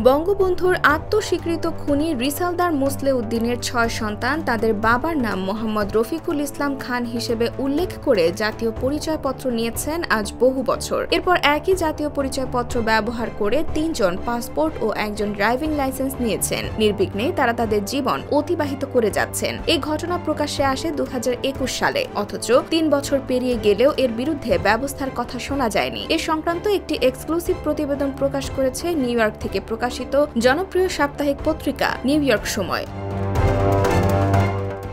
বঙ্গবন্ধুর আত্মস্বীকৃত খুনি রিসালদার মোসলেউদ্দিনের ৬ সন্তান তাদের বাবার নাম মোহাম্মদ রফিকুল ইসলাম খান হিসেবে উল্লেখ করে জাতীয় পরিচয়পত্র নিয়েছেন আজ বহু বছর। এরপর একই জাতীয় পরিচয়পত্র ব্যবহার করে ৩ জন পাসপোর্ট ও একজন ড্রাইভিং লাইসেন্স নিয়েছেন। নির্বিঘ্নে তারা তাদের জীবন অতিবাহিত করে যাচ্ছেন। এই ঘটনা প্রকাশ্যে আসে ২০২১ সালে, অথচ ৩ বছর পেরিয়ে গেলেও এর বিরুদ্ধে ব্যবস্থার কথা শোনা যায়নি। এ সংক্রান্ত একটি এক্সক্লুসিভ প্রতিবেদন প্রকাশ করেছে নিউ ইয়র্ক থেকে প্রকাশিত জনপ্রিয় সাপ্তাহিক পত্রিকা নিউ ইয়র্ক সময়।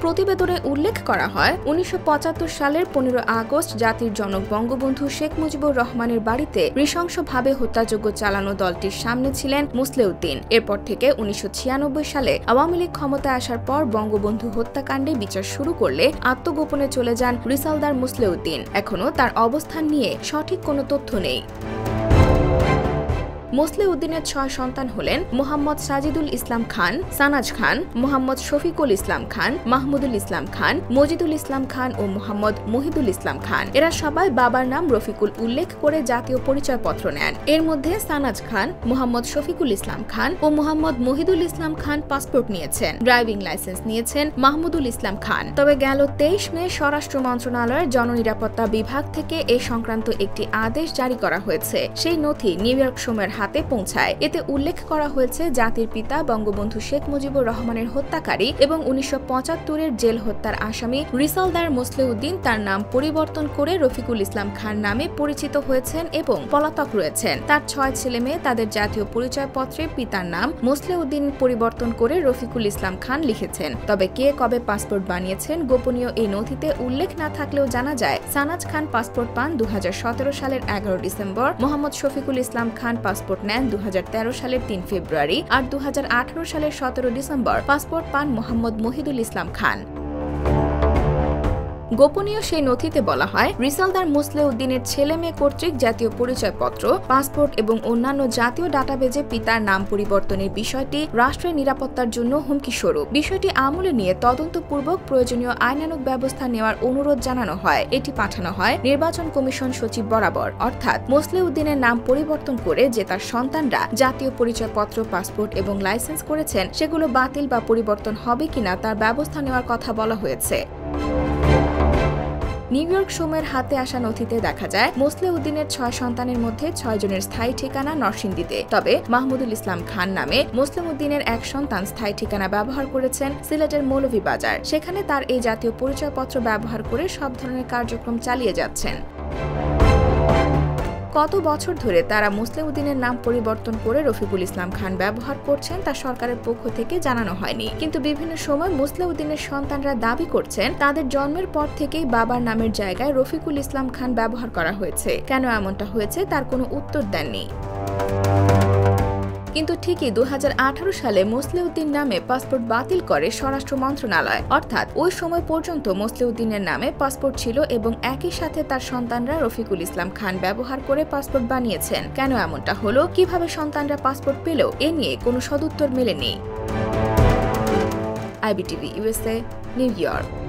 প্রতিবেদনে উল্লেখ করা হয়, ১৯৭৫ সালের ১৫ আগস্ট জাতির জনক বঙ্গবন্ধু শেখ মুজিবুর রহমানের বাড়িতে নৃশংসভাবে হত্যাযজ্ঞ চালানো দলটির সামনে ছিলেন মোসলেউদ্দিন। এরপর থেকে ১৯৯৬ সালে আওয়ামী লীগ ক্ষমতায় আসার পর বঙ্গবন্ধু হত্যাকাণ্ডে বিচার শুরু করলে আত্মগোপনে চলে যান রিসালদার মোসলেউদ্দিন। এখনও তার অবস্থান নিয়ে সঠিক কোনো তথ্য নেই। মোসলেউদ্দিনের ৬ সন্তান হলেন মোহাম্মদ সাজিদুল ইসলাম খান, সানাজ খান, মোহাম্মদ শফিকুল ইসলাম খান, মাহমুদুল ইসলাম খান, মজিদুল ইসলাম খান ও মোহাম্মদ মহিদুল ইসলাম খান। এরা সবাই বাবার নাম রফিকুল উল্লেখ করে জাতীয় পরিচয়পত্র নেন। এর মধ্যে সানাজ খান, মোহাম্মদ শফিকুল ইসলাম খান ও মোহাম্মদ মহিদুল ইসলাম খান পাসপোর্ট নিয়েছেন। ড্রাইভিং লাইসেন্স নিয়েছেন মাহমুদুল ইসলাম খান। তবে গেল ২৩ মে স্বরাষ্ট্র মন্ত্রণালয়ের জননিরাপত্তা বিভাগ থেকে এ সংক্রান্ত একটি আদেশ জারি করা হয়েছে। সেই নথি নিউ ইয়র্ক সময়ের হাতে পৌঁছায়। এতে উল্লেখ করা হয়েছে, জাতির পিতা বঙ্গবন্ধু শেখ মুজিবুর রহমানের হত্যাকারী এবং ১৯৭৫-এর জেল হত্যার আসামি রিসালদার মোসলেউদ্দিন তার নাম পরিবর্তন করে রফিকুল ইসলাম খান নামে পরিচিত হয়েছেন এবং পলাতক রয়েছেন। তার ৬ ছেলে মেয়ে তাদের জাতীয় পরিচয়পত্রে পিতার নাম মোসলেউদ্দিন পরিবর্তন করে রফিকুল ইসলাম খান লিখেছেন। তবে কে কবে পাসপোর্ট বানিয়েছেন গোপনীয় এই নথিতে উল্লেখ না থাকলেও জানা যায়, সানাজ খান পাসপোর্ট পান ২০১৭ সালের ১১ ডিসেম্বর, মোহাম্মদ শফিকুল ইসলাম খান পাসপোর্ট নেন ২০১৩ সালের ৩ ফেব্রুয়ারি আর ২০১৮ সালের ১৭ ডিসেম্বর পাসপোর্ট পান মোহাম্মদ মহিদুল ইসলাম খান। গোপনীয় সেই নথিতে বলা হয়, রিসালদার মোসলেউদ্দিনের ছেলে মেয়ে কর্তৃক জাতীয় পরিচয়পত্র, পাসপোর্ট এবং অন্যান্য জাতীয় ডাটাবেজে পিতার নাম পরিবর্তনের বিষয়টি রাষ্ট্রের নিরাপত্তার জন্য হুমকি স্বরূপ। বিষয়টি আমলে নিয়ে তদন্তপূর্বক প্রয়োজনীয় আইনানুগ ব্যবস্থা নেওয়ার অনুরোধ জানানো হয়। এটি পাঠানো হয় নির্বাচন কমিশন সচিব বরাবর। অর্থাৎ মোসলেউদ্দিনের নাম পরিবর্তন করে যে তার সন্তানরা জাতীয় পরিচয়পত্র, পাসপোর্ট এবং লাইসেন্স করেছেন, সেগুলো বাতিল বা পরিবর্তন হবে কিনা তার ব্যবস্থা নেওয়ার কথা বলা হয়েছে। নিউ ইয়র্ক সময়ের হাতে আসা নথিতে দেখা যায়, মোসলেউদ্দিনের ৬ সন্তানের মধ্যে ৬ জনের স্থায়ী ঠিকানা নরসিংদীতে। তবে মাহমুদুল ইসলাম খান নামে মোসলেউদ্দিনের এক সন্তান স্থায়ী ঠিকানা ব্যবহার করেছেন সিলেটের মৌলভীবাজার। সেখানে তার এই জাতীয় পরিচয়পত্র ব্যবহার করে সব ধরনের কার্যক্রম চালিয়ে যাচ্ছেন। কত বছর ধরে তারা মোসলেউদ্দিনের নাম পরিবর্তন করে রফিকুল ইসলাম খান ব্যবহার করছেন তা সরকারের পক্ষ থেকে জানানো হয়নি। কিন্তু বিভিন্ন সময় মোসলেউদ্দিনের সন্তানরা দাবি করছেন, তাদের জন্মের পর থেকেই বাবার নামের জায়গায় রফিকুল ইসলাম খান ব্যবহার করা হয়েছে। কেন এমনটা হয়েছে তার কোনো উত্তর দেননি। কিন্তু ঠিকই ২০১৮ সালে মোসলেউদ্দিন নামে পাসপোর্ট বাতিল করে স্বরাষ্ট্র মন্ত্রণালয়। অর্থাৎ ওই সময় পর্যন্ত মোসলেউদ্দিনের নামে পাসপোর্ট ছিল এবং একই সাথে তার সন্তানরা রফিকুল ইসলাম খান ব্যবহার করে পাসপোর্ট বানিয়েছেন। কেন এমনটা হলো, কিভাবে সন্তানরা পাসপোর্ট পেল, এ নিয়ে কোনো সদুত্তর মেলেনি। IBTV USA, new York.